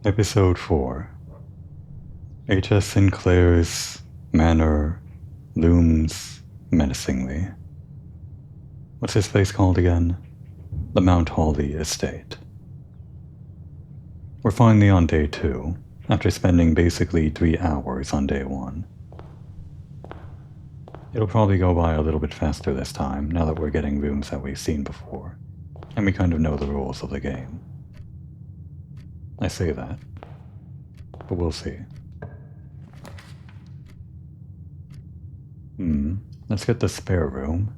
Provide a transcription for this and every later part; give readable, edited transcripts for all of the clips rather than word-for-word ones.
Episode 4. H.S. Sinclair's manor looms menacingly. What's this place called again? The Mount Hawley Estate. We're finally on day 2, after spending basically 3 hours on day 1. It'll probably go by a little bit faster this time, now that we're getting rooms that we've seen before, and we kind of know the rules of the game. I say that, but we'll see. Let's get the spare room,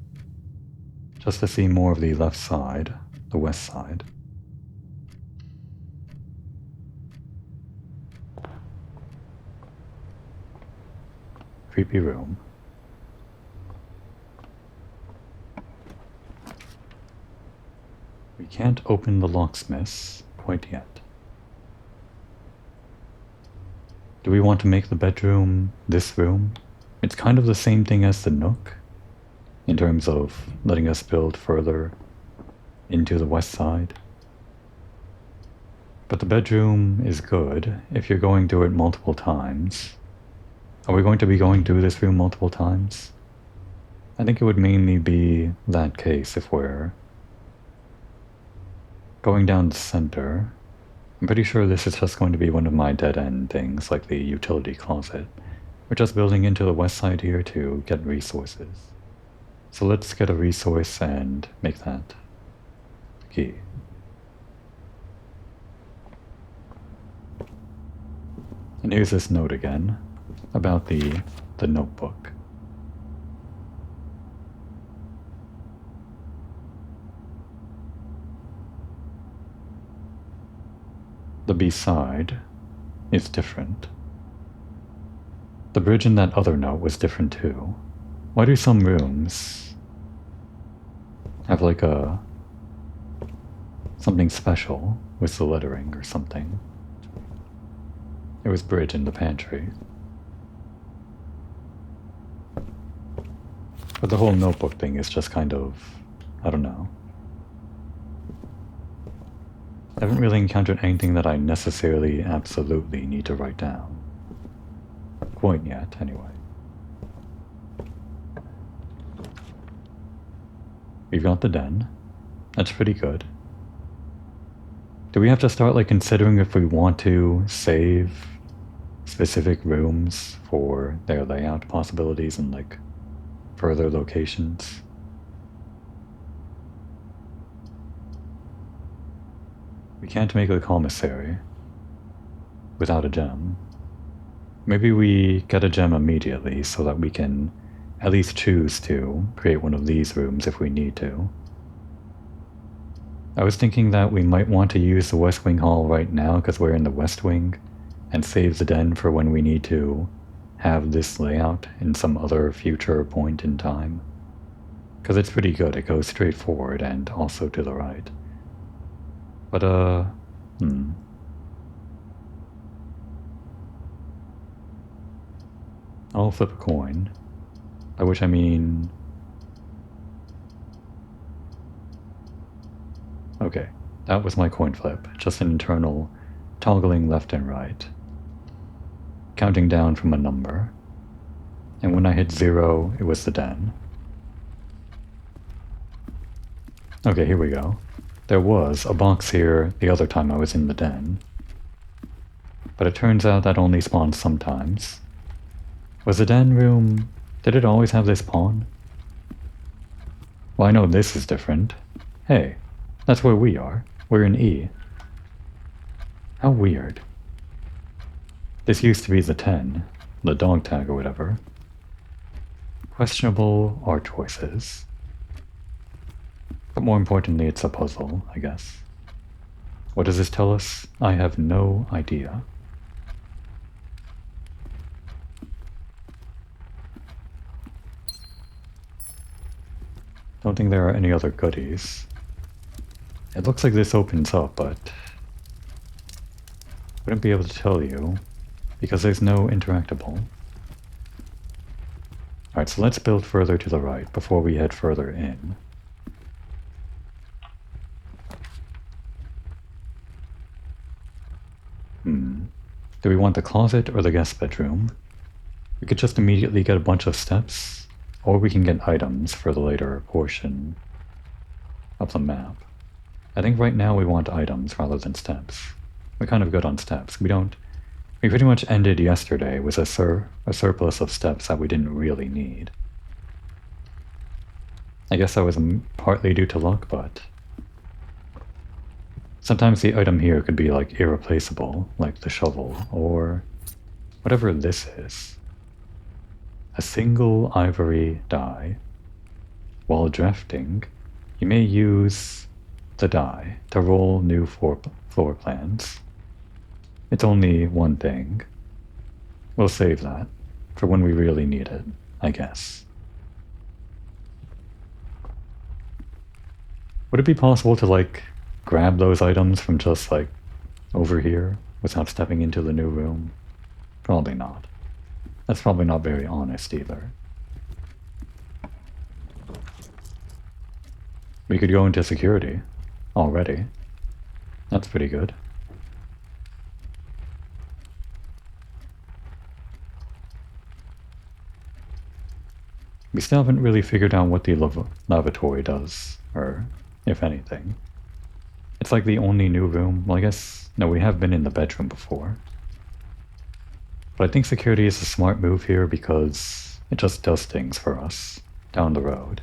just to see more of the left side, the west side. Creepy room. We can't open the locksmiths quite yet. Do we want to make the bedroom this room? It's kind of the same thing as the Nook, in terms of letting us build further into the west side. But the bedroom is good if you're going through it multiple times. Are we going to be going through this room multiple times? I think it would mainly be that case if we're going down the center. I'm pretty sure this is just going to be one of my dead-end things, like the utility closet. We're just building into the west side here to get resources. So let's get a resource and make that the key. And here's this note again, about the notebook. The B-side is different. The bridge in that other note was different too. Why do some rooms have like something special with the lettering or something? It was bridge in the pantry. But the whole notebook thing is just kind of, I don't know. I haven't really encountered anything that I necessarily absolutely need to write down. Quite yet, anyway. We've got the den. That's pretty good. Do we have to start like considering if we want to save specific rooms for their layout possibilities and like further locations? We can't make a commissary without a gem. Maybe we get a gem immediately so that we can at least choose to create one of these rooms if we need to. I was thinking that we might want to use the West Wing Hall right now because we're in the West Wing, and save the den for when we need to have this layout in some other future point in time. Because it's pretty good, it goes straight forward and also to the right. But I'll flip a coin. By which I mean... Okay, that was my coin flip. Just an internal toggling left and right. Counting down from a number. And when I hit 0, it was the den. Okay, here we go. There was a box here the other time I was in the den. But it turns out that only spawns sometimes. Was the den room... Did it always have this pawn? Well, I know this is different. Hey, that's where we are. We're in E. How weird. This used to be the 10, the dog tag or whatever. Questionable art choices. But more importantly, it's a puzzle, I guess. What does this tell us? I have no idea. Don't think there are any other goodies. It looks like this opens up, but wouldn't be able to tell you because there's no interactable. Alright, so let's build further to the right before we head further in. Do we want the closet or the guest bedroom? We could just immediately get a bunch of steps, or we can get items for the later portion of the map. I think right now we want items rather than steps. We're kind of good on steps. We pretty much ended yesterday with a surplus of steps that we didn't really need. I guess that was partly due to luck, but sometimes the item here could be like irreplaceable, like the shovel, or whatever this is. A single ivory die. While drafting, you may use the die to roll new floor plans. It's only one thing. We'll save that for when we really need it, I guess. Would it be possible to, like, grab those items from just, like, over here without stepping into the new room? Probably not. That's probably not very honest either. We could go into security already. That's pretty good. We still haven't really figured out what the lavatory does, or if anything. It's like the only new room. Well, I guess, no, we have been in the bedroom before. But I think security is a smart move here because it just does things for us down the road.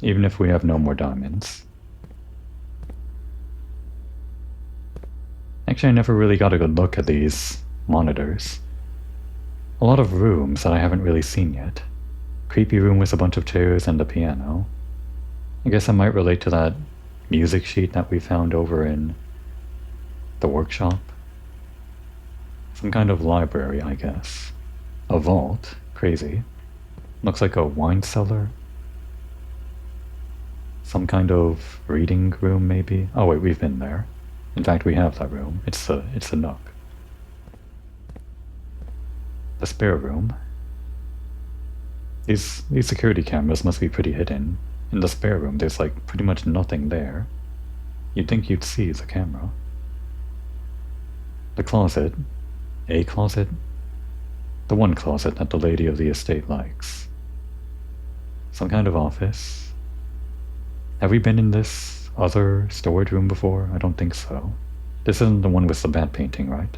Even if we have no more diamonds. Actually, I never really got a good look at these monitors. A lot of rooms that I haven't really seen yet. Creepy room with a bunch of chairs and a piano. I guess that might relate to that music sheet that we found over in the workshop. Some kind of library, I guess. A vault. Crazy. Looks like a wine cellar. Some kind of reading room, maybe? Oh wait, we've been there. In fact, we have that room. It's the nook. The spare room. These security cameras must be pretty hidden. In the spare room, there's like pretty much nothing there. You'd think you'd see the camera. The closet. A closet? The one closet that the lady of the estate likes. Some kind of office. Have we been in this other storage room before? I don't think so. This isn't the one with the bat painting, right?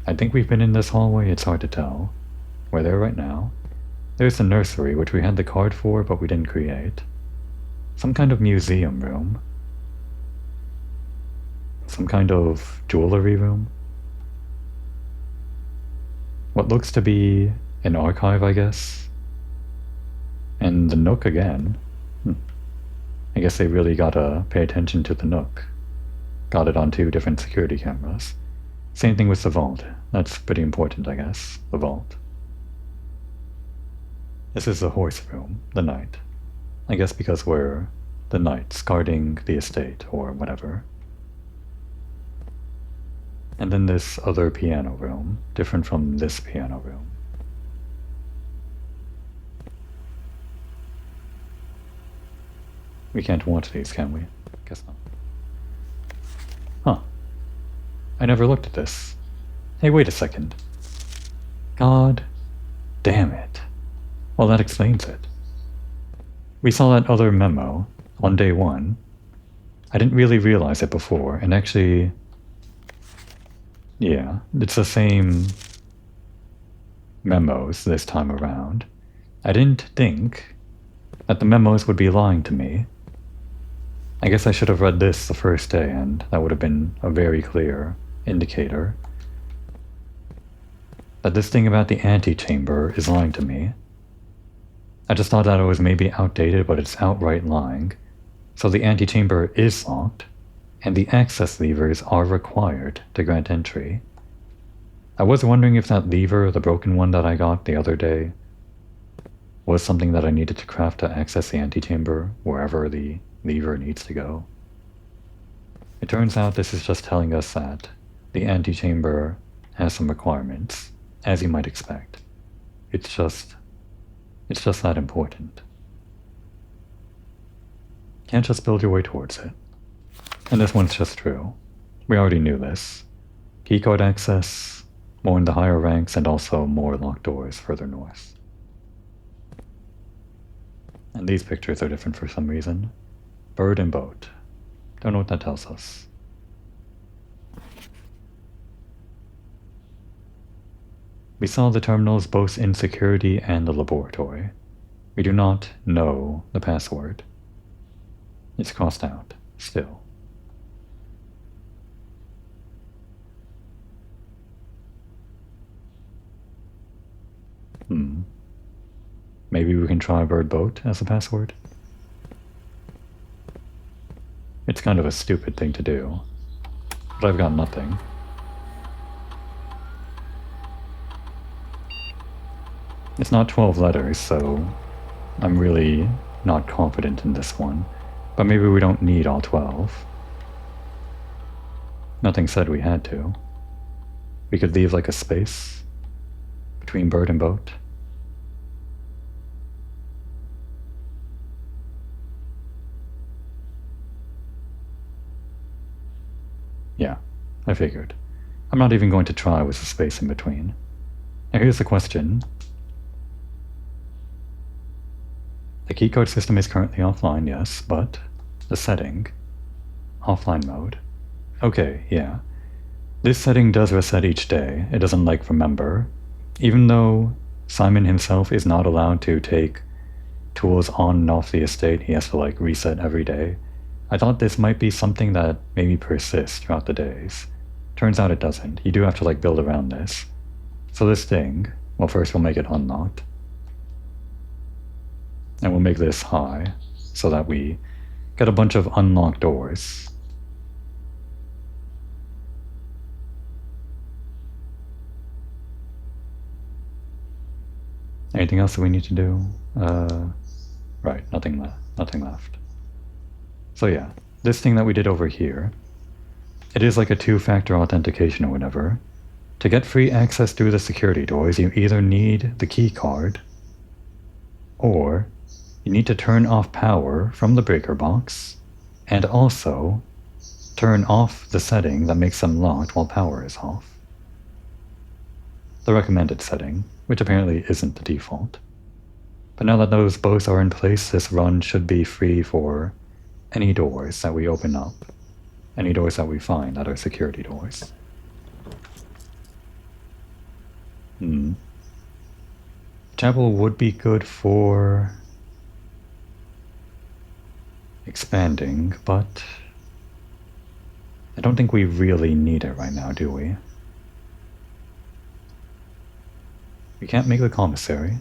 I think we've been in this hallway, it's hard to tell. We're there right now. There's the nursery, which we had the card for, but we didn't create. Some kind of museum room. Some kind of jewelry room. What looks to be an archive, I guess. And the nook again. I guess they really gotta pay attention to the nook. Got it on 2 different security cameras. Same thing with the vault. That's pretty important, I guess. The vault. This is the horse room, the knight. I guess because we're the knights guarding the estate, or whatever. And then this other piano room, different from this piano room. We can't watch these, can we? Guess not. Huh. I never looked at this. Hey, wait a second. God damn it. Well, that explains it. We saw that other memo on day 1. I didn't really realize it before, and actually... yeah, it's the same memos this time around. I didn't think that the memos would be lying to me. I guess I should have read this the first day, and that would have been a very clear indicator that this thing about the antechamber is lying to me. I just thought that it was maybe outdated, but it's outright lying. So the antechamber is locked, and the access levers are required to grant entry. I was wondering if that lever, the broken one that I got the other day, was something that I needed to craft to access the antechamber, wherever the lever needs to go. It turns out this is just telling us that the antechamber has some requirements, as you might expect. It's just that important. Can't just build your way towards it. And this one's just true. We already knew this. Keycard access, more in the higher ranks, and also more locked doors further north. And these pictures are different for some reason. Bird and boat. Don't know what that tells us. We saw the terminals both in security and the laboratory. We do not know the password. It's crossed out, still. Maybe we can try bird boat as a password? It's kind of a stupid thing to do, but I've got nothing. It's not 12 letters, so I'm really not confident in this one, but maybe we don't need all 12. Nothing said we had to. We could leave like a space between bird and boat. Yeah, I figured. I'm not even going to try with the space in between. Now here's the question. The keycard system is currently offline, yes, but the setting, offline mode. Okay, yeah. This setting does reset each day. It doesn't like remember. Even though Simon himself is not allowed to take tools on and off the estate, he has to like reset every day. I thought this might be something that maybe persists throughout the days. Turns out it doesn't. You do have to like build around this. So this thing, well, first we'll make it unlocked. And we'll make this high so that we get a bunch of unlocked doors. Anything else that we need to do? Right, nothing left. So yeah, this thing that we did over here, it is like a two-factor authentication or whatever. To get free access through the security doors, you either need the key card, or you need to turn off power from the breaker box, and also turn off the setting that makes them locked while power is off. The recommended setting, which apparently isn't the default. But now that those both are in place, this run should be free for any doors that we open up, any doors that we find that are security doors. Chapel would be good for expanding, but I don't think we really need it right now, do we? We can't make the commissary.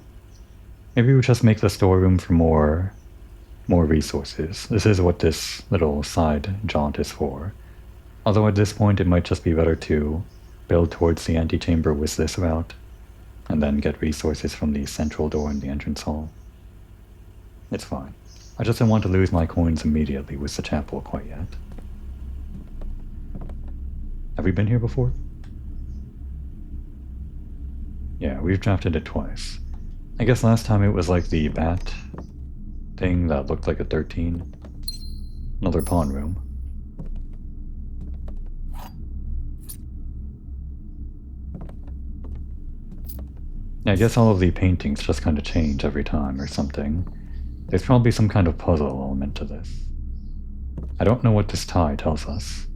Maybe we just make the storeroom for more resources. This is what this little side jaunt is for. Although at this point it might just be better to build towards the antechamber with this route, and then get resources from the central door in the entrance hall. It's fine. I just don't want to lose my coins immediately with the chapel quite yet. Have we been here before? Yeah, we've drafted it twice. I guess last time it was like the bat thing that looked like a 13. Another pawn room. Yeah, I guess all of the paintings just kind of change every time or something. There's probably some kind of puzzle element to this. I don't know what this tie tells us.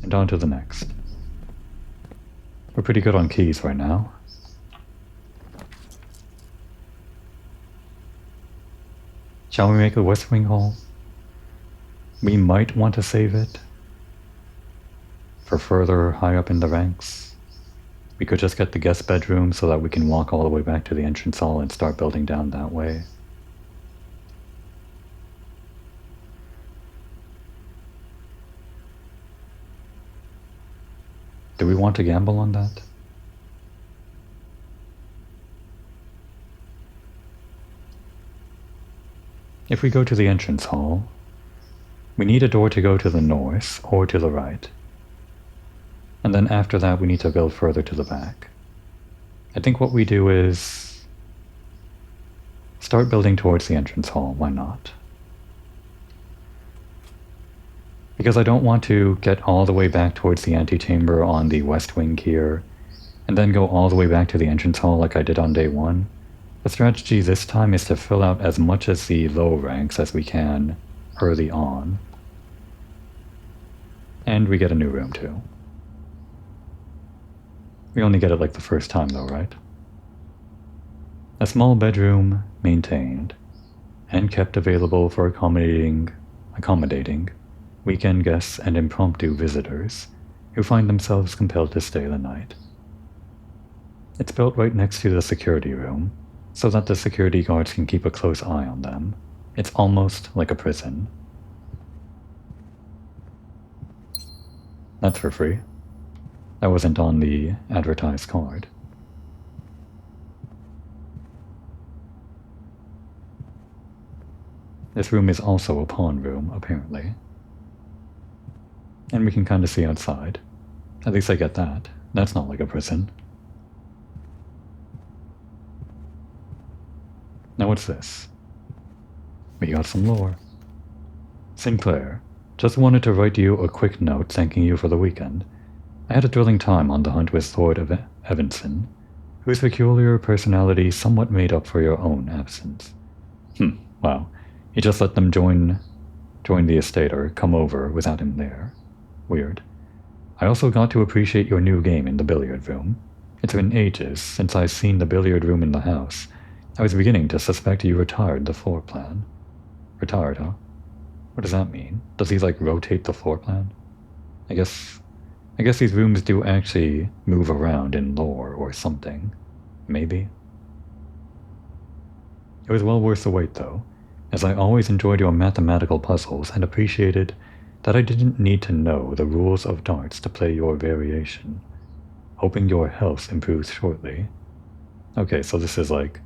And on to the next. We're pretty good on keys right now. Shall we make a West Wing Hall? We might want to save it for further high up in the ranks. We could just get the guest bedroom so that we can walk all the way back to the entrance hall and start building down that way. Do we want to gamble on that? If we go to the entrance hall, we need a door to go to the north or to the right. And then after that we need to build further to the back. I think what we do is start building towards the entrance hall, why not? Because I don't want to get all the way back towards the antechamber on the west wing here, and then go all the way back to the entrance hall like I did on day 1. The strategy this time is to fill out as much as the low ranks as we can early on. And we get a new room too. We only get it like the first time though, right? A small bedroom maintained and kept available for accommodating weekend guests and impromptu visitors who find themselves compelled to stay the night. It's built right next to the security room, so that the security guards can keep a close eye on them. It's almost like a prison. That's for free. That wasn't on the advertised card. This room is also a pawn room, apparently. And we can kind of see outside. At least I get that. That's not like a prison. Now what's this? We got some lore. Sinclair, just wanted to write you a quick note thanking you for the weekend. I had a thrilling time on the hunt with Lord Evanson, whose peculiar personality somewhat made up for your own absence. Wow. You just let them join the estate or come over without him there. Weird. I also got to appreciate your new game in the billiard room. It's been ages since I've seen the billiard room in the house. I was beginning to suspect you retired the floor plan. Retired, huh? What does that mean? Does he, like, rotate the floor plan? I guess these rooms do actually move around in lore or something. Maybe. It was well worth the wait, though, as I always enjoyed your mathematical puzzles and appreciated that I didn't need to know the rules of darts to play your variation. Hoping your health improves shortly. Okay, so this is like,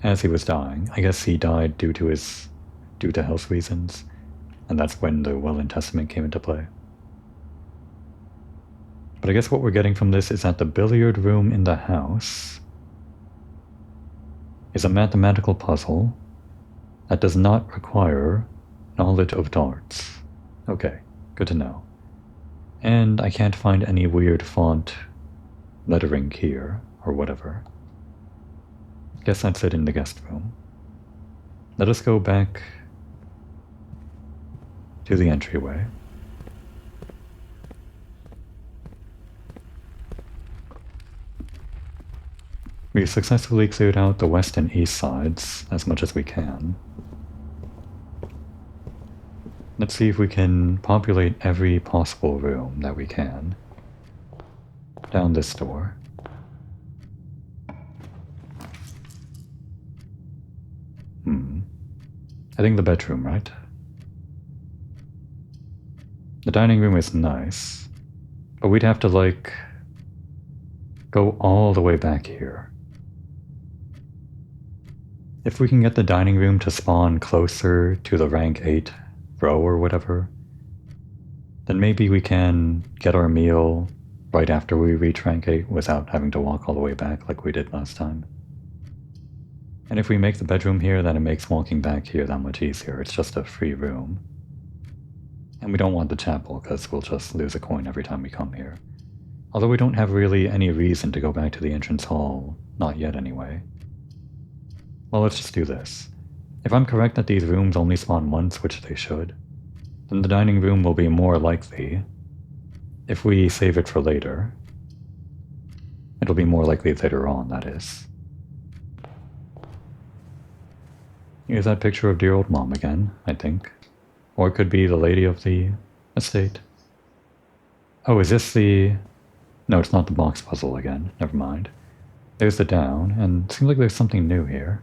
as he was dying. I guess he died due to health reasons, and that's when the Well and Testament came into play. But I guess what we're getting from this is that the billiard room in the house is a mathematical puzzle that does not require knowledge of darts. Okay, good to know. And I can't find any weird font lettering here, or whatever. Guess that's it in the guest room. Let us go back to the entryway. We successfully cleared out the west and east sides as much as we can. Let's see if we can populate every possible room that we can. Down this door. I think the bedroom, right? The dining room is nice, but we'd have to, like, go all the way back here. If we can get the dining room to spawn closer to the rank 8 row or whatever, then maybe we can get our meal right after we reach rank 8 without having to walk all the way back like we did last time. And if we make the bedroom here, then it makes walking back here that much easier. It's just a free room. And we don't want the chapel, because we'll just lose a coin every time we come here. Although we don't have really any reason to go back to the entrance hall, not yet anyway. Well, let's just do this. If I'm correct that these rooms only spawn once, which they should, then the dining room will be more likely. If we save it for later, it'll be more likely later on, that is. Here's that picture of dear old mom again, I think. Or it could be the lady of the estate. Oh, is this the... No, it's not the box puzzle again. Never mind. There's the down, and it seems like there's something new here.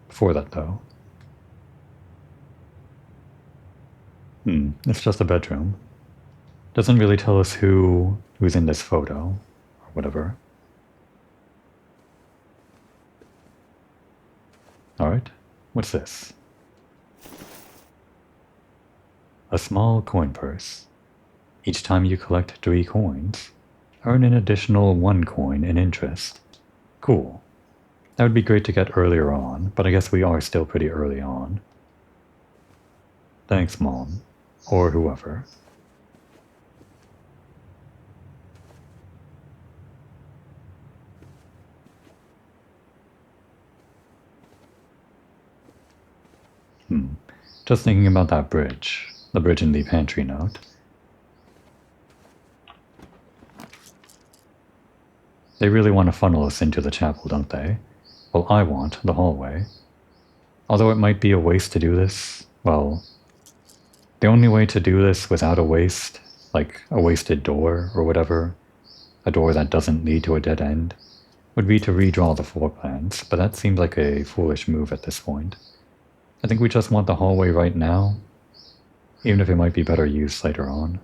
Before that, though. It's just a bedroom. Doesn't really tell us who's in this photo, or whatever. Alright. What's this? A small coin purse. Each time you collect 3 coins, earn an additional 1 coin in interest. Cool. That would be great to get earlier on, but I guess we are still pretty early on. Thanks, Mom. Or whoever. Just thinking about that bridge. The bridge in the pantry note. They really want to funnel us into the chapel, don't they? Well, I want the hallway. Although it might be a waste to do this, well, the only way to do this without a waste, like a wasted door or whatever, a door that doesn't lead to a dead end, would be to redraw the floor plans, but that seems like a foolish move at this point. I think we just want the hallway right now, even if it might be better used later on.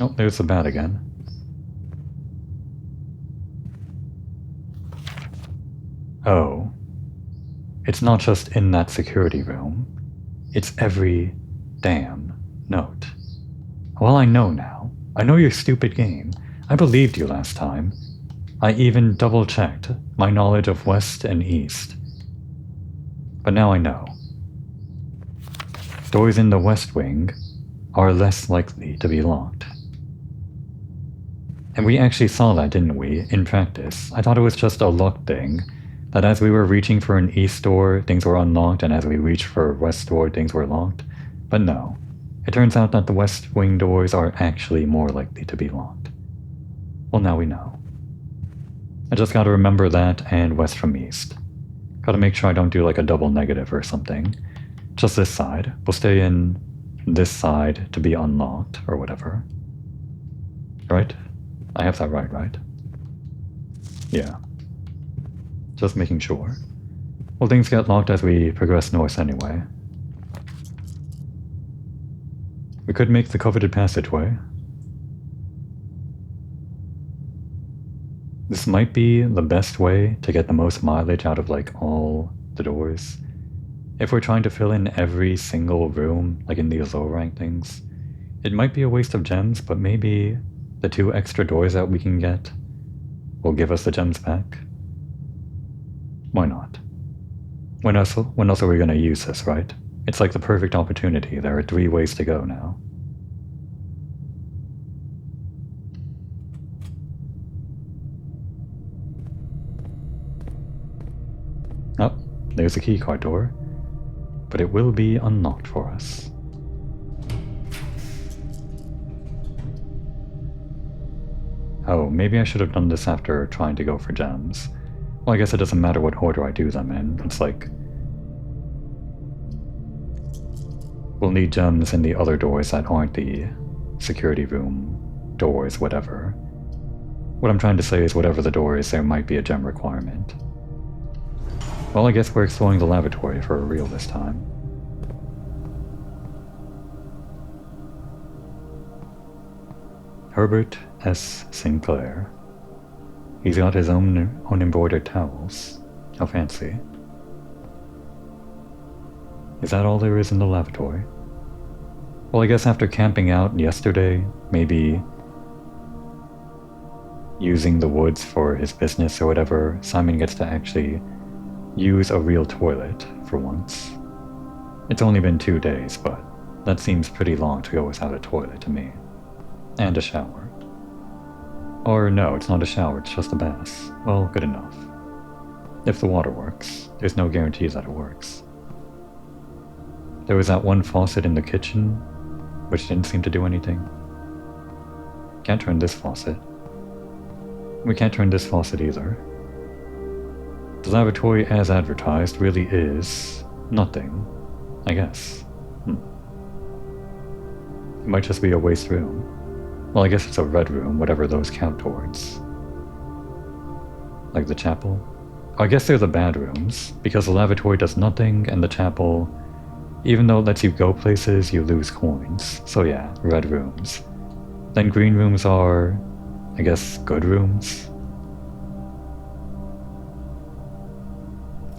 Oh, there's the bat again. Oh. It's not just in that security room. It's every damn note. Well, I know now. I know your stupid game. I believed you last time. I even double-checked my knowledge of West and East. But now I know. Doors in the West Wing are less likely to be locked. And we actually saw that, didn't we, in practice? I thought it was just a luck thing, that as we were reaching for an East door, things were unlocked, and as we reached for a West door, things were locked. But no. It turns out that the West Wing doors are actually more likely to be locked. Well, now we know. I just gotta remember that and West from East. Gotta make sure I don't do like a double negative or something. Just this side. We'll stay in this side to be unlocked, or whatever. Right? I have that right? Yeah. Just making sure. Well, things get locked as we progress north anyway. We could make the coveted passageway. This might be the best way to get the most mileage out of like all the doors. If we're trying to fill in every single room, like in these low rank things, it might be a waste of gems, but maybe the 2 extra doors that we can get will give us the gems back. Why not? When else are we going to use this, right? It's like the perfect opportunity. There are 3 ways to go now. Oh, there's a keycard door, but it will be unlocked for us. Oh, maybe I should have done this after trying to go for gems. Well, I guess it doesn't matter what order I do them in. It's like, we'll need gems in the other doors that aren't the security room doors, whatever. What I'm trying to say is whatever the door is, there might be a gem requirement. Well, I guess we're exploring the lavatory for real this time. Herbert S. Sinclair. He's got his own embroidered towels. How fancy. Is that all there is in the lavatory? Well, I guess after camping out yesterday, maybe using the woods for his business or whatever, Simon gets to actually use a real toilet for once. It's only been 2 days, but that seems pretty long to go without a toilet to me. And a shower. Or no, it's not a shower, it's just a bath. Well, good enough. If the water works. There's no guarantee that it works. There was that one faucet in the kitchen, which didn't seem to do anything. Can't turn this faucet. We can't turn this faucet either. The lavatory as advertised really is nothing, I guess. It might just be a waste room. Well, I guess it's a red room, whatever those count towards. Like the chapel? I guess they're the bad rooms, because the lavatory does nothing, and the chapel, even though it lets you go places, you lose coins. So yeah, red rooms. Then green rooms are, I guess, good rooms?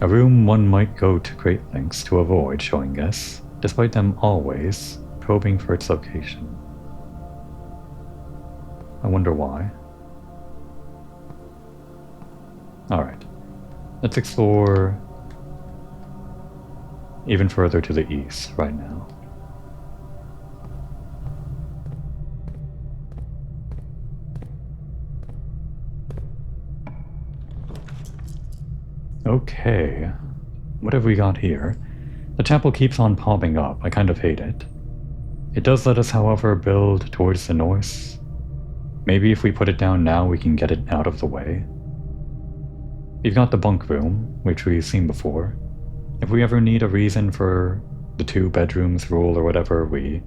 A room one might go to great lengths to avoid showing guests, despite them always probing for its location. I wonder why. Alright. Let's explore even further to the east right now. Okay. What have we got here? The chapel keeps on popping up. I kind of hate it. It does let us, however, build towards the north. Maybe if we put it down now, we can get it out of the way. We've got the bunk room, which we've seen before. If we ever need a reason for the 2 bedrooms rule or whatever, we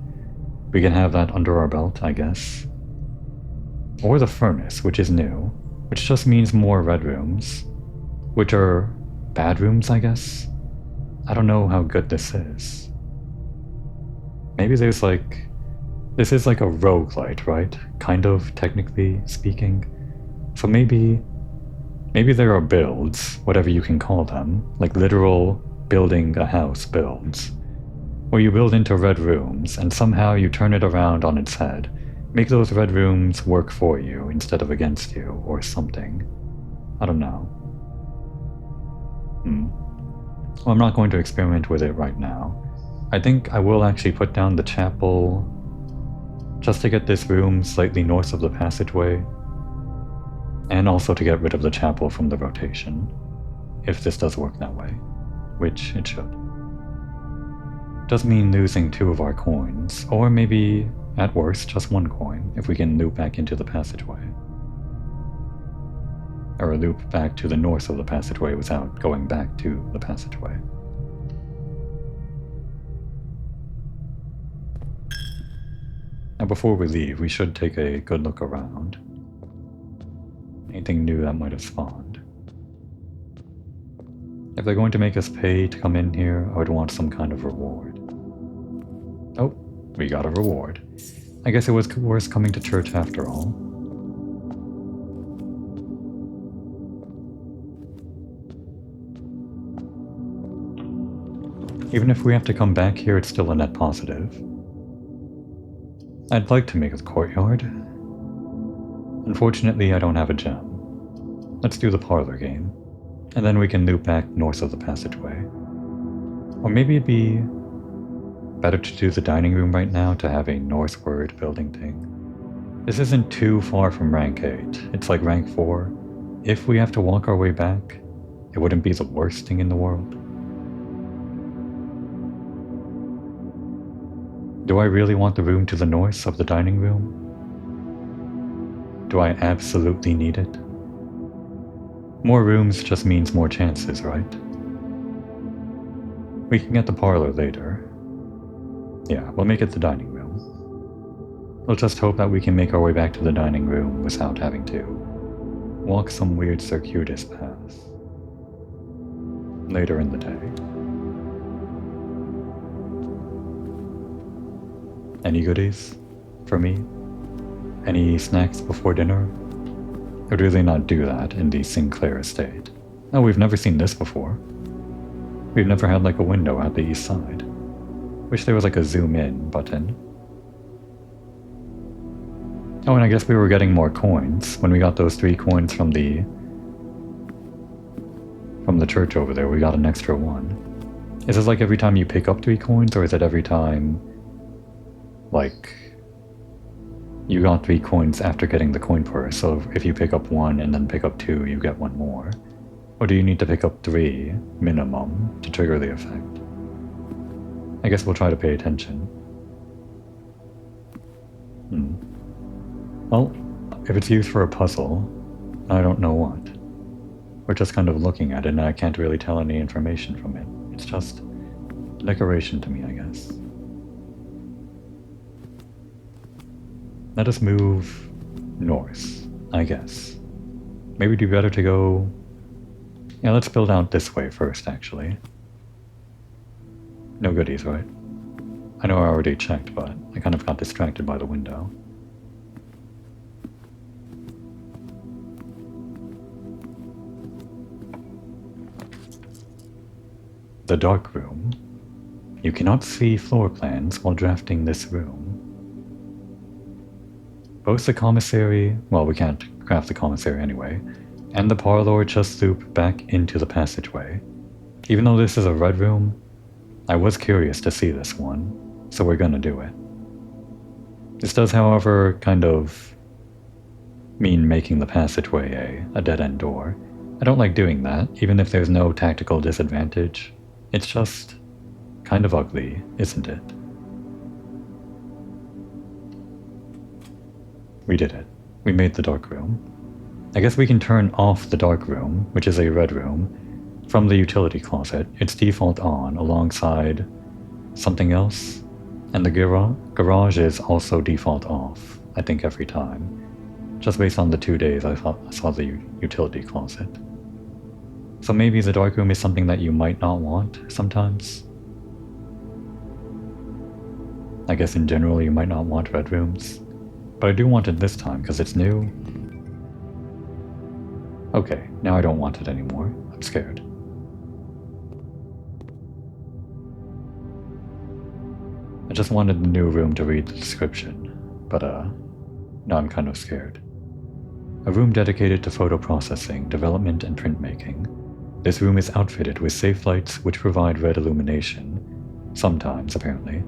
can have that under our belt, I guess. Or the furnace, which is new, which just means more red rooms, which are bad rooms, I guess. I don't know how good this is. Maybe there's like... This is like a roguelite, right? Kind of, technically speaking. So maybe there are builds, whatever you can call them, like literal building a house builds, where you build into red rooms and somehow you turn it around on its head, make those red rooms work for you instead of against you, or something. I don't know. Well, I'm not going to experiment with it right now. I think I will actually put down the chapel just to get this room slightly north of the passageway, and also to get rid of the chapel from the rotation, if this does work that way, which it should. Does mean losing 2 of our coins, or maybe, at worst, just 1 coin, if we can loop back into the passageway. Or loop back to the north of the passageway without going back to the passageway. Now before we leave, we should take a good look around. Anything new that might have spawned. If they're going to make us pay to come in here, I would want some kind of reward. Oh, we got a reward. I guess it was worth coming to church after all. Even if we have to come back here, it's still a net positive. I'd like to make a courtyard. Unfortunately, I don't have a gem. Let's do the parlor game, and then we can loop back north of the passageway. Or maybe it'd be better to do the dining room right now to have a northward building thing. This isn't too far from rank 8. It's like rank 4. If we have to walk our way back, it wouldn't be the worst thing in the world. Do I really want the room to the north of the dining room? Do I absolutely need it? More rooms just means more chances, right? We can get the parlor later. Yeah, we'll make it the dining room. We'll just hope that we can make our way back to the dining room without having to walk some weird circuitous path later in the day. Any goodies for me? Any snacks before dinner? I'd really not do that in the Sinclair estate. Oh, we've never seen this before. We've never had like a window at the east side. Wish there was like a zoom in button. Oh, and I guess we were getting more coins when we got those 3 coins from the church over there. We got an extra 1. Is this like every time you pick up 3 coins, or is it every time like you got 3 coins after getting the coin purse? So if you pick up 1 and then pick up 2, you get 1 more. Or do you need to pick up 3 minimum to trigger the effect? I guess we'll try to pay attention. Well, if it's used for a puzzle, I don't know what. We're just kind of looking at it and I can't really tell any information from it. It's just decoration to me, I guess. Let us move north, I guess. Maybe it'd be better to go... Yeah, let's build out this way first, actually. No goodies, right? I know I already checked, but I kind of got distracted by the window. The Darkroom. You cannot see floor plans while drafting this room. Both the commissary, well, we can't craft the commissary anyway, and the parlor just loop back into the passageway. Even though this is a red room, I was curious to see this one, so we're gonna do it. This does, however, kind of mean making the passageway a dead-end door. I don't like doing that, even if there's no tactical disadvantage. It's just kind of ugly, isn't it? We did it. We made the dark room. I guess we can turn off the dark room, which is a red room, from the utility closet. It's default on alongside something else, and the garage is also default off, I think every time. Just based on the 2 days I saw the utility closet. So maybe the dark room is something that you might not want sometimes. I guess in general you might not want red rooms. But I do want it this time because it's new. Okay, now I don't want it anymore. I'm scared. I just wanted the new room to read the description, but now I'm kind of scared. A room dedicated to photo processing, development, and printmaking. This room is outfitted with safe lights which provide red illumination, sometimes apparently,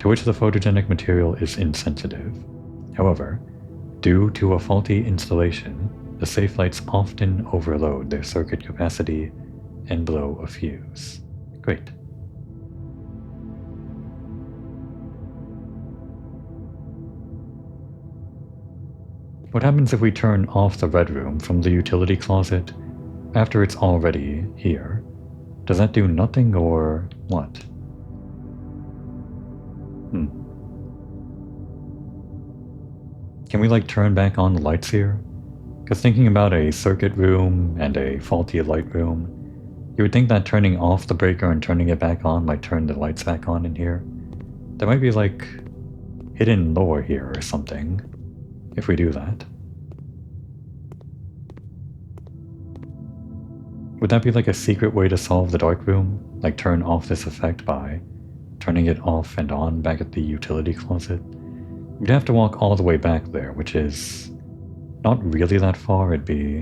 to which the photogenic material is insensitive. However, due to a faulty installation, the safe lights often overload their circuit capacity and blow a fuse. Great. What happens if we turn off the red room from the utility closet after it's already here? Does that do nothing or what? Can we like turn back on the lights here? Because thinking about a circuit room and a faulty light room, you would think that turning off the breaker and turning it back on might turn the lights back on in here. There might be like hidden lore here or something, if we do that. Would that be like a secret way to solve the dark room? Like turn off this effect by turning it off and on back at the utility closet? We'd have to walk all the way back there, which is not really that far. It'd be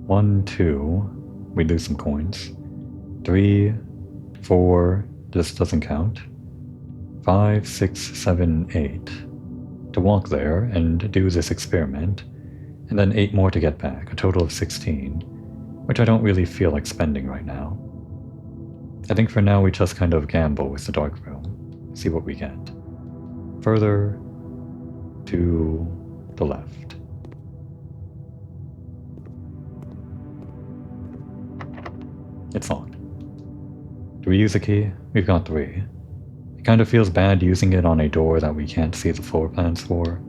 1, 2, we'd lose some coins. 3, 4, this doesn't count. 5, 6, 7, 8 to walk there and do this experiment, and then 8 more to get back, a total of 16, which I don't really feel like spending right now. I think for now we just kind of gamble with the dark room, see what we get. Further to the left. It's locked. Do we use a key? We've got 3. It kind of feels bad using it on a door that we can't see the floor plans for,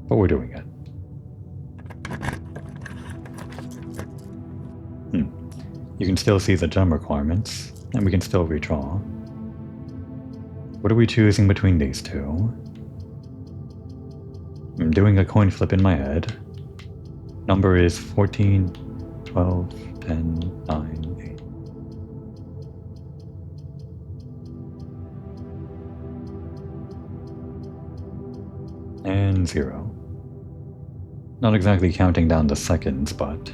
but we're doing it. You can still see the gem requirements, and we can still redraw. What are we choosing between these two? I'm doing a coin flip in my head. Number is 14, 12, 10, 9, 8. And 0. Not exactly counting down the seconds, but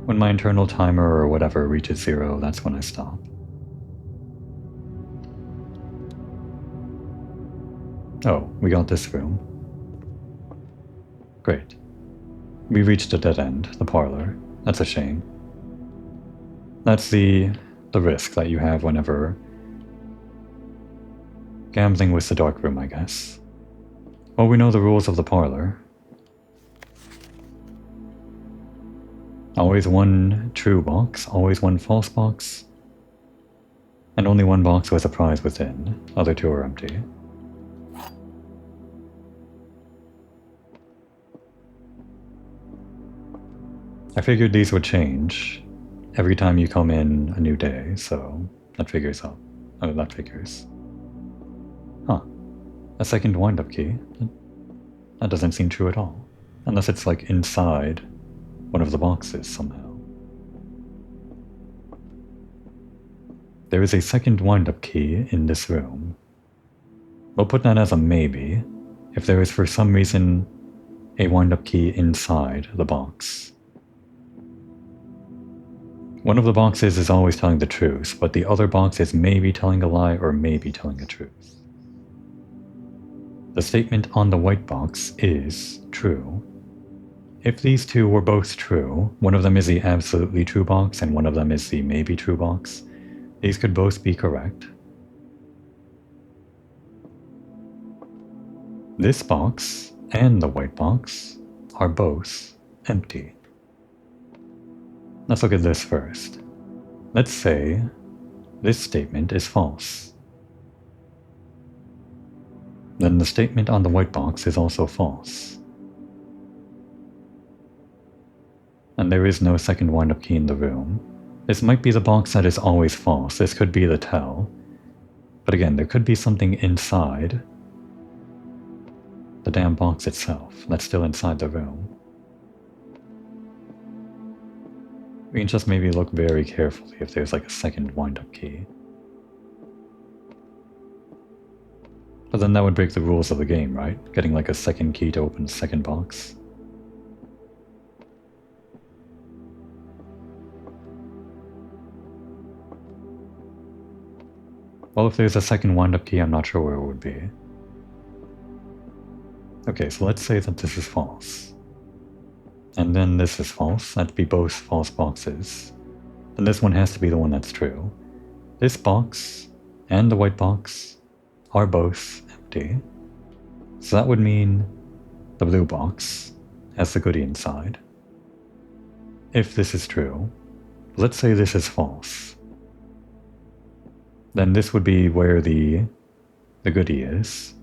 when my internal timer or whatever reaches 0, that's when I stop. Oh, we got this room. Great. We reached a dead end, the parlor. That's a shame. That's the risk that you have whenever gambling with the dark room, I guess. Well, we know the rules of the parlor. Always one true box, always one false box, and only one box with a prize within. Other 2 are empty. I figured these would change every time you come in a new day, so that figures out. Oh, that figures. Huh. A second wind-up key? That doesn't seem true at all. Unless it's like inside one of the boxes somehow. There is a second wind-up key in this room. We'll put that as a maybe, if there is for some reason a wind-up key inside the box. One of the boxes is always telling the truth, but the other box is maybe telling a lie or maybe telling the truth. The statement on the white box is true. If these two were both true, one of them is the absolutely true box and one of them is the maybe true box, these could both be correct. This box and the white box are both empty. Let's look at this first. Let's say this statement is false. Then the statement on the white box is also false. And there is no second wind-up key in the room. This might be the box that is always false. This could be the tell. But again, there could be something inside the damn box itself that's still inside the room. We can just maybe look very carefully if there's like a second wind-up key. But then that would break the rules of the game, right? Getting like a second key to open a second box. Well, if there's a second wind-up key, I'm not sure where it would be. Okay, so let's say that this is false. And then this is false. That'd be both false boxes. And this one has to be the one that's true. This box and the white box are both empty. So that would mean the blue box has the goodie inside. If this is true, let's say this is false. Then this would be where the goodie is.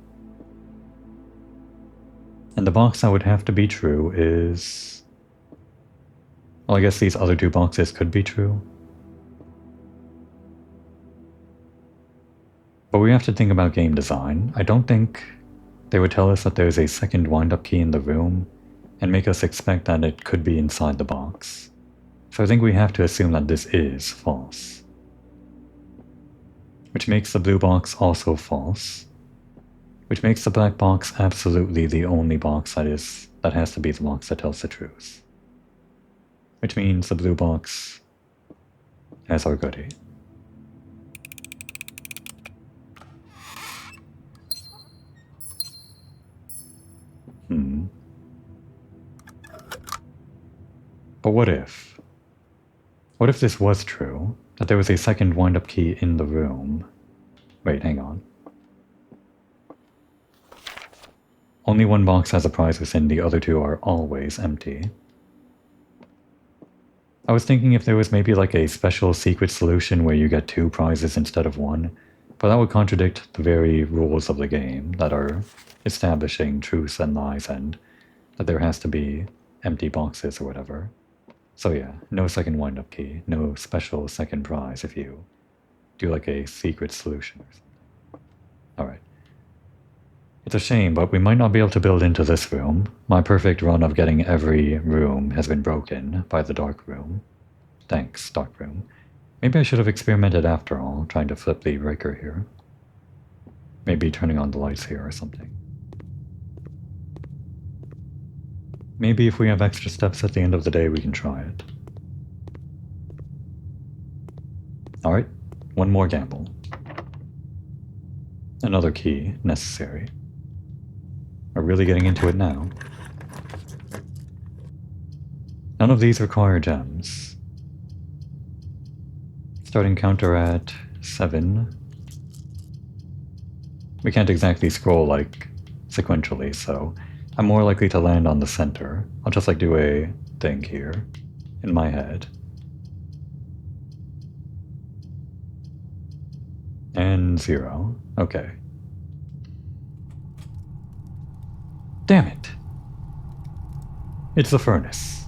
And the box that would have to be true is... Well, I guess these other two boxes could be true. But we have to think about game design. I don't think they would tell us that there's a second wind-up key in the room and make us expect that it could be inside the box. So I think we have to assume that this is false. Which makes the blue box also false. Which makes the black box absolutely the only box that has to be the box that tells the truth. Which means the blue box has our goodie. But what if? What if this was true? That there was a second wind-up key in the room? Wait, hang on. Only one box has a prize within, the other two are always empty. I was thinking if there was maybe like a special secret solution where you get 2 prizes instead of 1, but that would contradict the very rules of the game that are establishing truths and lies and that there has to be empty boxes or whatever. So yeah, no second wind-up key, no special second prize if you do like a secret solution or something. Alright. It's a shame, but we might not be able to build into this room. My perfect run of getting every room has been broken by the Darkroom. Thanks, Darkroom. Maybe I should have experimented after all, trying to flip the breaker here. Maybe turning on the lights here or something. Maybe if we have extra steps at the end of the day, we can try it. Alright, one more gamble. Another key necessary. We're really getting into it now. None of these require gems. Starting counter at 7. We can't exactly scroll like sequentially, so I'm more likely to land on the center. I'll just like do a thing here in my head. And 0. Okay. Damn it! It's the furnace.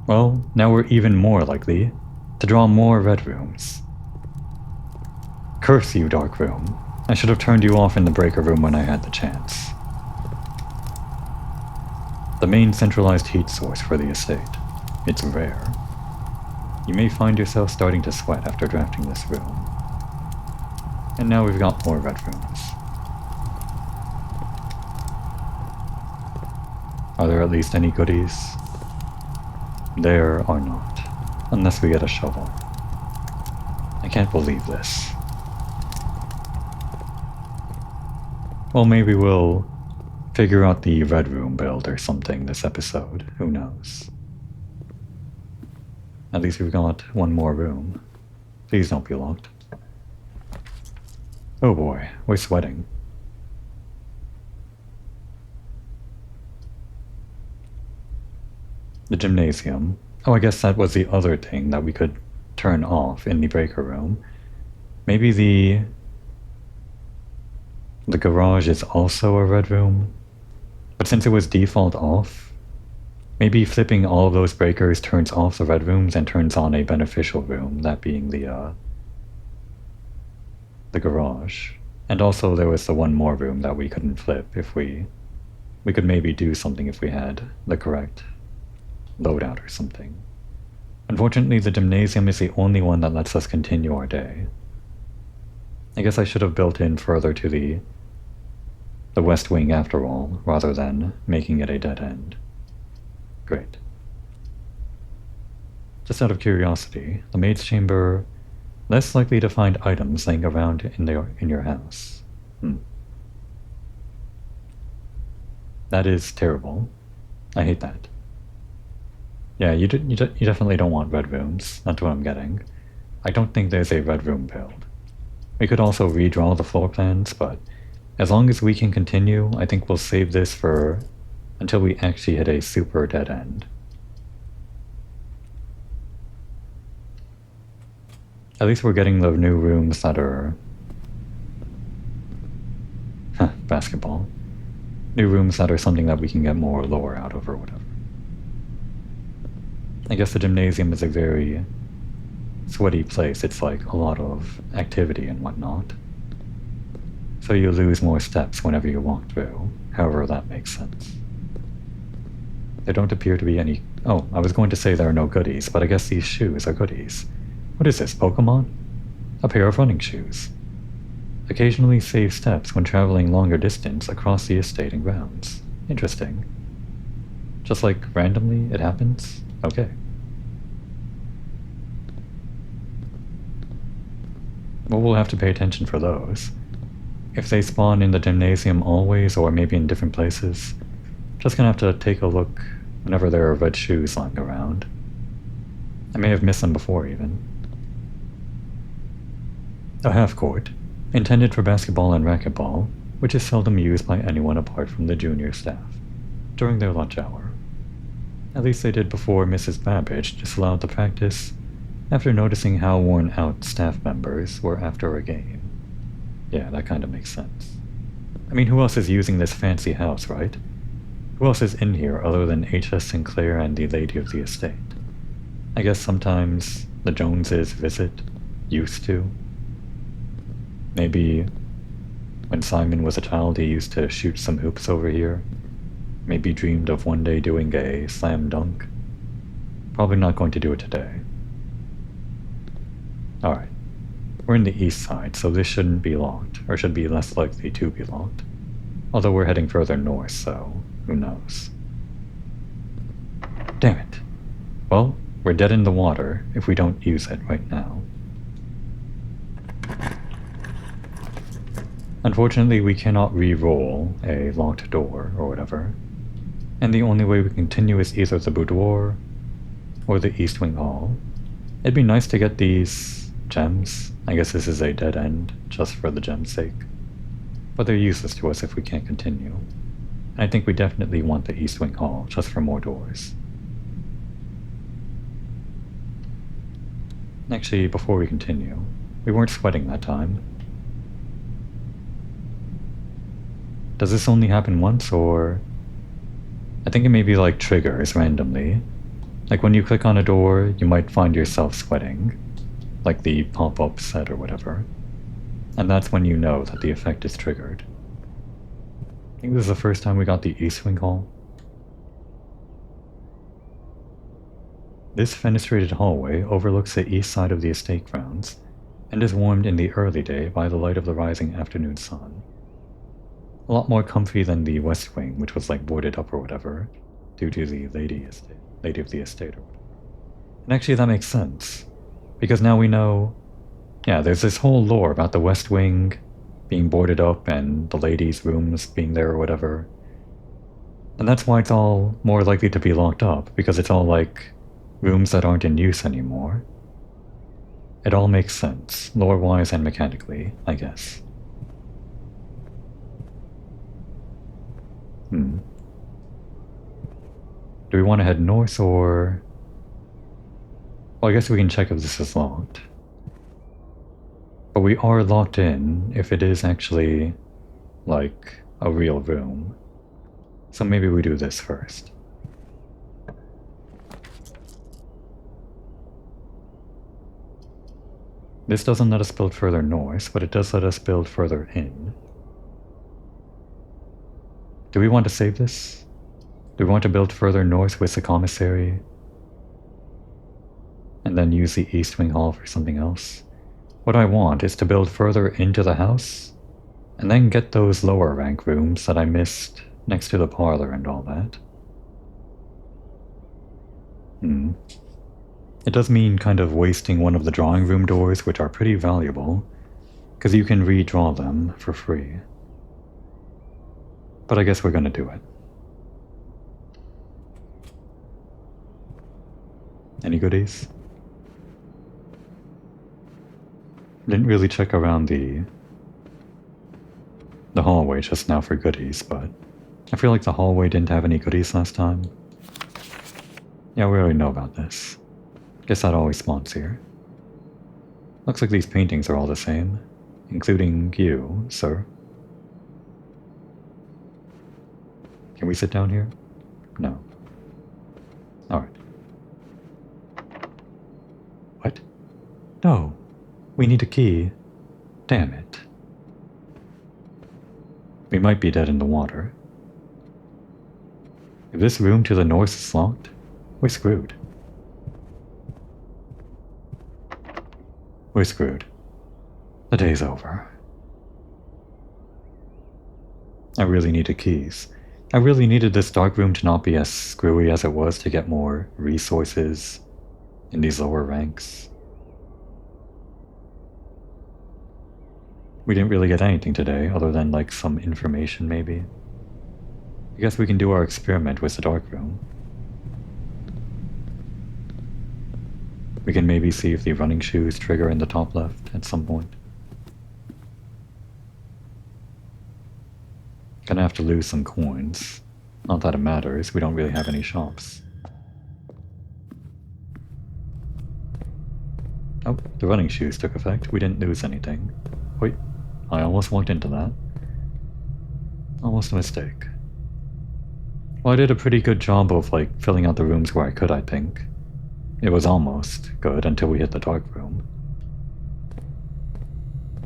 Well, now we're even more likely to draw more red rooms. Curse you, Darkroom. I should have turned you off in the breaker room when I had the chance. The main centralized heat source for the estate. It's rare. You may find yourself starting to sweat after drafting this room. And now we've got more red rooms. Are there at least any goodies? There are not. Unless we get a shovel. I can't believe this. Well, maybe we'll figure out the red room build or something this episode. Who knows? At least we've got one more room. Please don't be locked. Oh boy, we're sweating. The gymnasium. Oh, I guess that was the other thing that we could turn off in the breaker room. Maybe the garage is also a red room, but since it was default off, maybe flipping all of those breakers turns off the red rooms and turns on a beneficial room, that being the garage. And also there was the one more room that we couldn't flip if we could maybe do something if we had the correct loadout or something. Unfortunately, the gymnasium is the only one that lets us continue our day. I guess I should have built in further to the west wing after all, rather than making it a dead end. Great. Just out of curiosity, the maid's chamber, less likely to find items laying around in your house. That is terrible. I hate that. Yeah, you definitely don't want red rooms. That's what I'm getting. I don't think there's a red room build. We could also redraw the floor plans, but as long as we can continue, I think we'll save this for until we actually hit a super dead end. At least we're getting the new rooms that are... basketball. New rooms that are something that we can get more lore out of or whatever. I guess the gymnasium is a very sweaty place. It's like a lot of activity and whatnot. So you lose more steps whenever you walk through, however that makes sense. There don't appear to be any... Oh, I was going to say there are no goodies, but I guess these shoes are goodies. What is this, Pokemon? A pair of running shoes. Occasionally save steps when traveling longer distance across the estate and grounds. Interesting. Just like randomly it happens? Okay. Well, we'll have to pay attention for those. If they spawn in the gymnasium always, or maybe in different places, just gonna have to take a look whenever there are red shoes lying around. I may have missed them before, even. A half-court, intended for basketball and racquetball, which is seldom used by anyone apart from the junior staff, during their lunch hour. At least they did before Mrs. Babbage disallowed the practice, after noticing how worn out staff members were after a game. Yeah, that kind of makes sense. I mean, who else is using this fancy house, right? Who else is in here other than H.S. Sinclair and the lady of the estate? I guess sometimes the Joneses visit, used to. Maybe when Simon was a child he used to shoot some hoops over here. Maybe dreamed of one day doing a slam dunk. Probably not going to do it today. Alright. We're in the east side, so this shouldn't be locked, or should be less likely to be locked. Although we're heading further north, so who knows. Damn it. Well, we're dead in the water if we don't use it right now. Unfortunately, we cannot re-roll a locked door or whatever. And the only way we continue is either the boudoir or the East Wing Hall. It'd be nice to get these gems. I guess this is a dead end, just for the gem's sake. But they're useless to us if we can't continue. And I think we definitely want the East Wing Hall, just for more doors. Actually, before we continue, we weren't sweating that time. Does this only happen once, or... I think it may be like triggers randomly. Like when you click on a door, you might find yourself sweating. Like the pop-up set or whatever. And that's when you know that the effect is triggered. I think this is the first time we got the East Wing Hall. This fenestrated hallway overlooks the east side of the estate grounds, and is warmed in the early day by the light of the rising afternoon sun. A lot more comfy than the west wing, which was like boarded up or whatever, due to the lady of the estate or whatever. And actually that makes sense, because now we know, yeah, there's this whole lore about the west wing being boarded up and the ladies' rooms being there or whatever. And that's why it's all more likely to be locked up, because it's all like rooms that aren't in use anymore. It all makes sense, lore-wise and mechanically, I guess. Do we want to head north or... Well, I guess we can check if this is locked. But we are locked in if it is actually, like, a real room. So maybe we do this first. This doesn't let us build further north, but it does let us build further in. Do we want to save this? Do we want to build further north with the commissary? And then use the east wing hall for something else? What I want is to build further into the house, and then get those lower rank rooms that I missed next to the parlor and all that. It does mean kind of wasting one of the drawing room doors, which are pretty valuable, because you can redraw them for free. But I guess we're gonna do it. Any goodies? Didn't really check around the hallway just now for goodies, but I feel like the hallway didn't have any goodies last time. Yeah, we already know about this. Guess that always spawns here. Looks like these paintings are all the same, including you, sir. Can we sit down here? No. Alright. What? No. We need a key. Damn it. We might be dead in the water. If this room to the north is locked, we're screwed. We're screwed. The day's over. I really needed keys. I really needed this dark room to not be as screwy as it was to get more resources in these lower ranks. We didn't really get anything today, other than like some information maybe. I guess we can do our experiment with the dark room. We can maybe see if the running shoes trigger in the top left at some point. Gonna have to lose some coins. Not that it matters, we don't really have any shops. Oh, the running shoes took effect. We didn't lose anything. Wait, I almost walked into that. Almost a mistake. Well, I did a pretty good job of, like, filling out the rooms where I could, I think. It was almost good until we hit the dark room.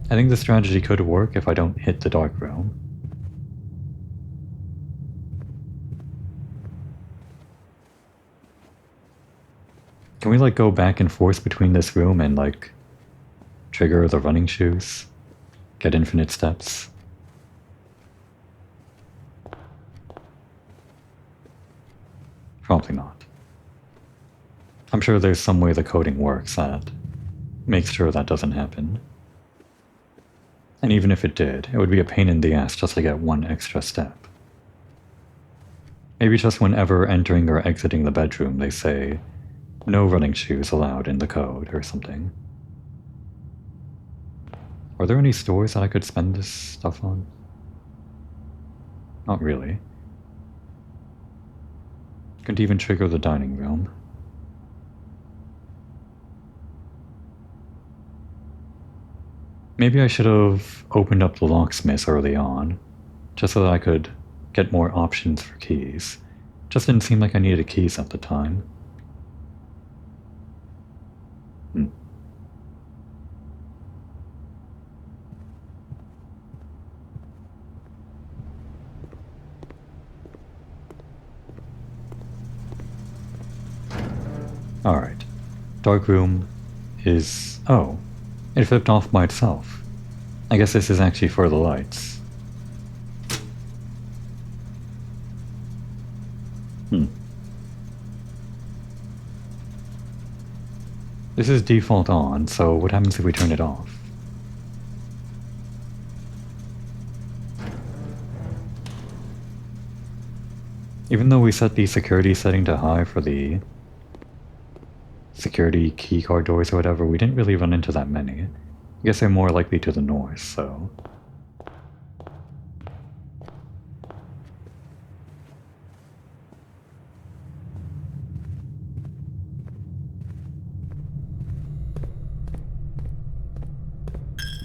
I think the strategy could work if I don't hit the dark room. Can we, like, go back and forth between this room and, like, trigger the running shoes? Get infinite steps? Probably not. I'm sure there's some way the coding works that makes sure that doesn't happen. And even if it did, it would be a pain in the ass just to get one extra step. Maybe just whenever entering or exiting the bedroom they say, no running shoes allowed in the code or something. Are there any stores that I could spend this stuff on? Not really. Couldn't even trigger the dining room. Maybe I should have opened up the locksmith early on, just so that I could get more options for keys. Just didn't seem like I needed keys at the time. Alright. Darkroom is... oh. It flipped off by itself. I guess this is actually for the lights. This is default on, so what happens if we turn it off? Even though we set the security setting to high for the security keycard doors or whatever, we didn't really run into that many. I guess they're more likely to the north, so...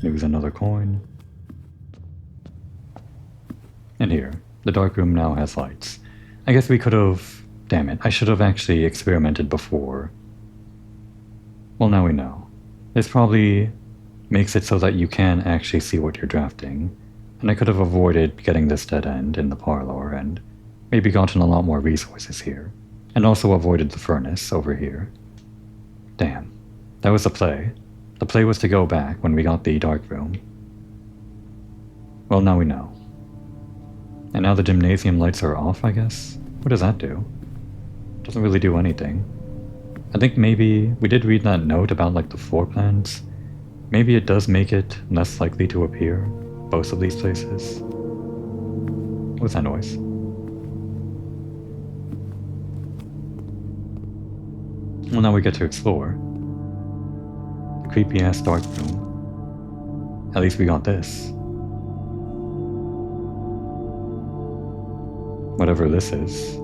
Lose another coin. And here, the darkroom now has lights. I guess we could have... Damn it, I should have actually experimented before. Well, now we know. This probably makes it so that you can actually see what you're drafting, and I could have avoided getting this dead end in the parlor and maybe gotten a lot more resources here, and also avoided the furnace over here. Damn, that was the play. The play was to go back when we got the darkroom. Well, now we know. And now the gymnasium lights are off, I guess? What does that do? Doesn't really do anything. I think maybe we did read that note about like the floor plans. Maybe it does make it less likely to appear, both of these places. What's that noise? Well, now we get to explore. The creepy ass darkroom. At least we got this. Whatever this is.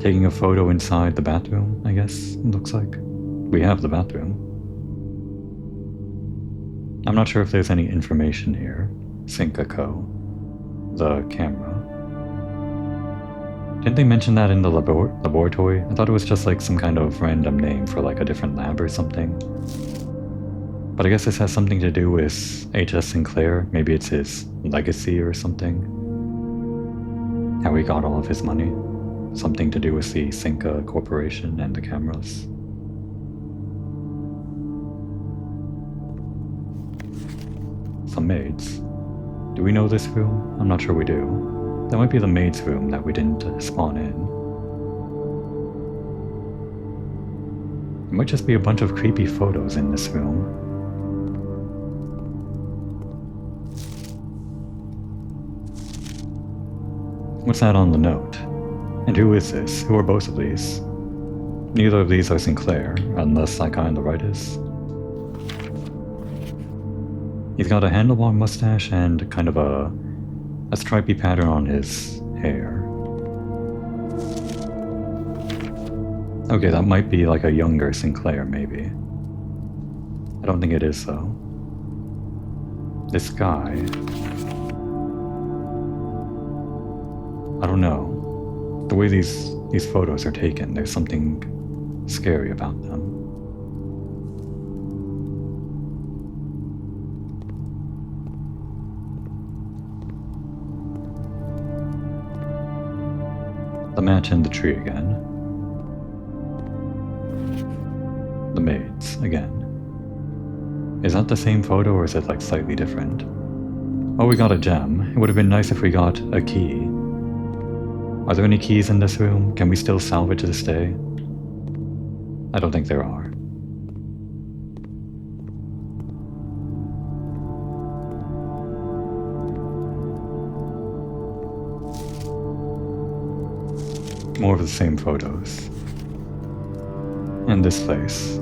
Taking a photo inside the bathroom, I guess, it looks like. We have the bathroom. I'm not sure if there's any information here. Sync-a-co. The camera. Didn't they mention that in the laboratory? I thought it was just like some kind of random name for like a different lab or something. But I guess this has something to do with H.S. Sinclair. Maybe it's his legacy or something. How he got all of his money. Something to do with the Cinca Corporation and the cameras. Some maids. Do we know this room? I'm not sure we do. That might be the maid's room that we didn't spawn in. It might just be a bunch of creepy photos in this room. What's that on the note? And who is this? Who are both of these? Neither of these are Sinclair, unless that guy on the right is. He's got a handlebar mustache and kind of a stripy pattern on his hair. Okay, that might be like a younger Sinclair, maybe. I don't think it is, though. This guy... I don't know. The way these photos are taken, there's something scary about them. The match in the tree again. The maids again. Is that the same photo or is it like slightly different? Oh, we got a gem. It would have been nice if we got a key. Are there any keys in this room? Can we still salvage this day? I don't think there are. More of the same photos. And this place.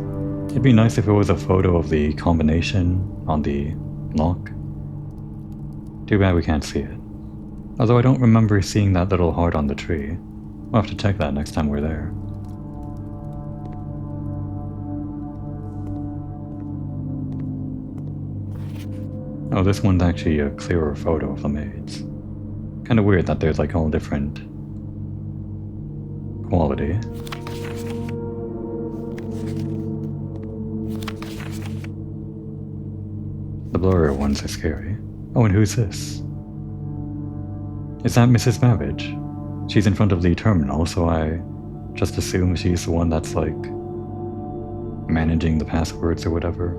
It'd be nice if it was a photo of the combination on the lock. Too bad we can't see it. Although I don't remember seeing that little heart on the tree. We'll have to check that next time we're there. Oh, this one's actually a clearer photo of the maids. Kinda weird that there's like all different quality. The blurrier ones are scary. Oh, and who's this? Is that Mrs. Babbage? She's in front of the terminal, so I just assume she's the one that's like managing the passwords or whatever.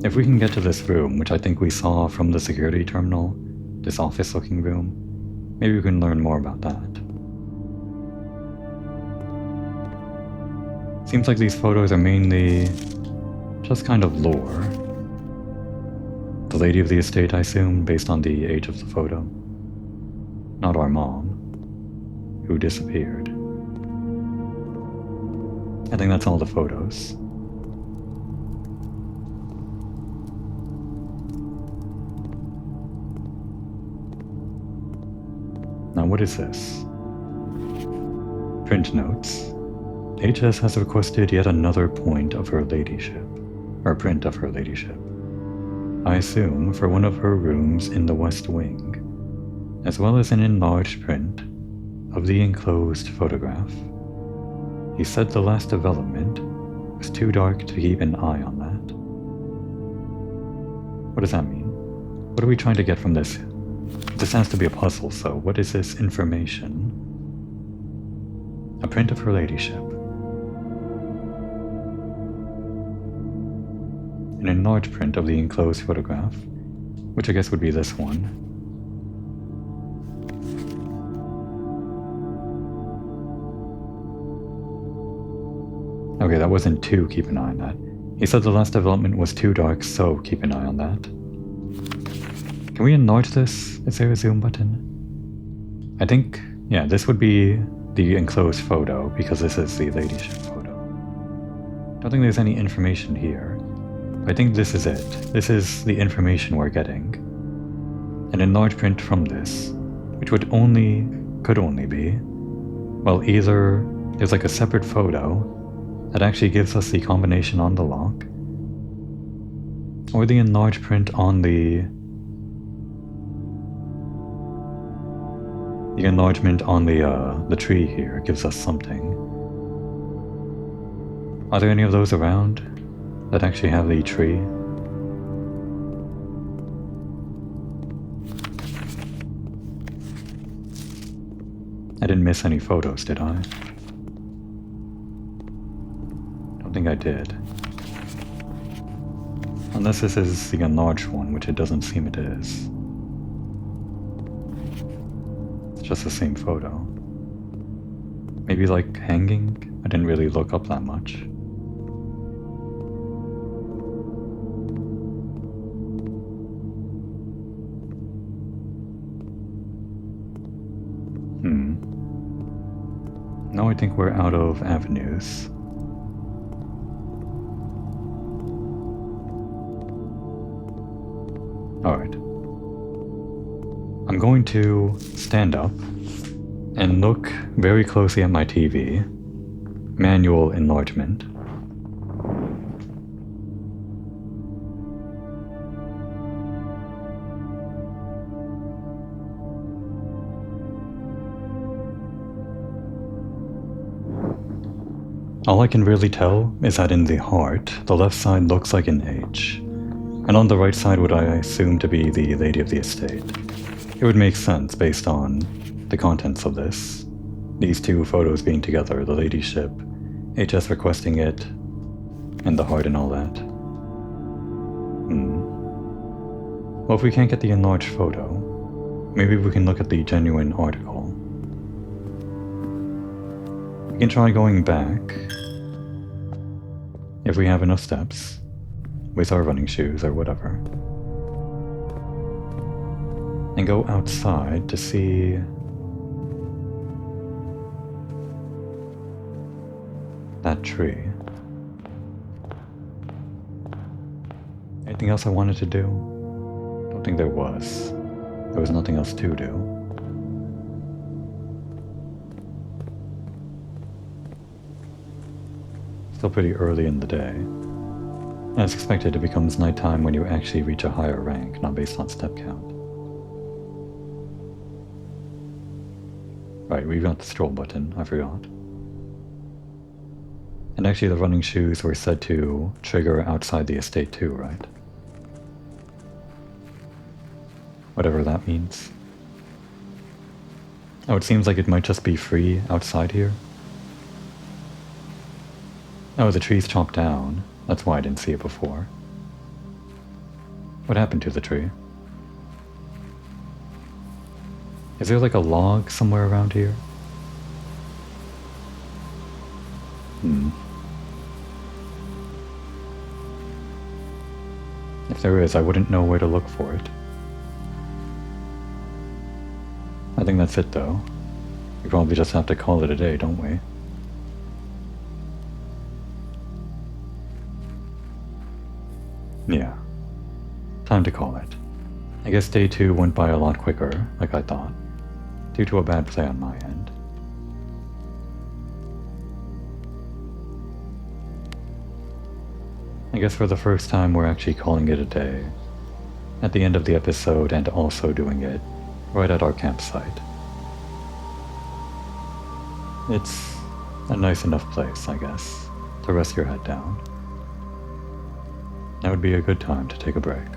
If we can get to this room, which I think we saw from the security terminal, this office-looking room, maybe we can learn more about that. Seems like these photos are mainly just kind of lore. The lady of the estate, I assume, based on the age of the photo. Not our mom, who disappeared. I think that's all the photos. Now what is this? Print notes. HS has requested yet another point of her ladyship, or print of her ladyship. I assume for one of her rooms in the West Wing, as well as an enlarged print of the enclosed photograph. He said the last development was too dark to keep an eye on that. What does that mean? What are we trying to get from this? This has to be a puzzle, so what is this information? A print of her ladyship. An enlarged print of the enclosed photograph, which I guess would be this one. Okay, that wasn't to keep an eye on that. He said the last development was too dark, so keep an eye on that. Can we enlarge this? Is there a zoom button? I think, yeah, this would be the enclosed photo, because this is the ladyship photo. Don't think there's any information here. I think this is it. This is the information we're getting. An enlarged print from this, which could only be, well, either there's like a separate photo that actually gives us the combination on the lock, or the enlarged print on the enlargement on the tree here gives us something. Are there any of those around that actually have the tree? I didn't miss any photos, did I? Don't think I did. Unless this is the enlarged one, which it doesn't seem it is. It's just the same photo. Maybe like hanging? I didn't really look up that much. Now I think we're out of avenues. Alright. I'm going to stand up and look very closely at my TV. Manual enlargement. All I can really tell is that in the heart, the left side looks like an H, and on the right side what I assume to be the lady of the estate. It would make sense based on the contents of this. These two photos being together, the ladyship, HS requesting it, and the heart and all that. Well, if we can't get the enlarged photo, maybe we can look at the genuine article. We can try going back, if we have enough steps, with our running shoes or whatever, and go outside to see that tree. Anything else I wanted to do? Don't think there was. There was nothing else to do. Still pretty early in the day. As expected, it becomes nighttime when you actually reach a higher rank, not based on step count. Right, we've got the stroll button, I forgot. And actually the running shoes were said to trigger outside the estate too, right? Whatever that means. Oh, it seems like it might just be free outside here. Oh, the tree's chopped down. That's why I didn't see it before. What happened to the tree? Is there like a log somewhere around here? If there is, I wouldn't know where to look for it. I think that's it though. We probably just have to call it a day, don't we? Yeah. Time to call it. I guess day 2 went by a lot quicker, like I thought, due to a bad play on my end. I guess for the first time we're actually calling it a day, at the end of the episode and also doing it right at our campsite. It's a nice enough place, I guess, to rest your head down. That would be a good time to take a break.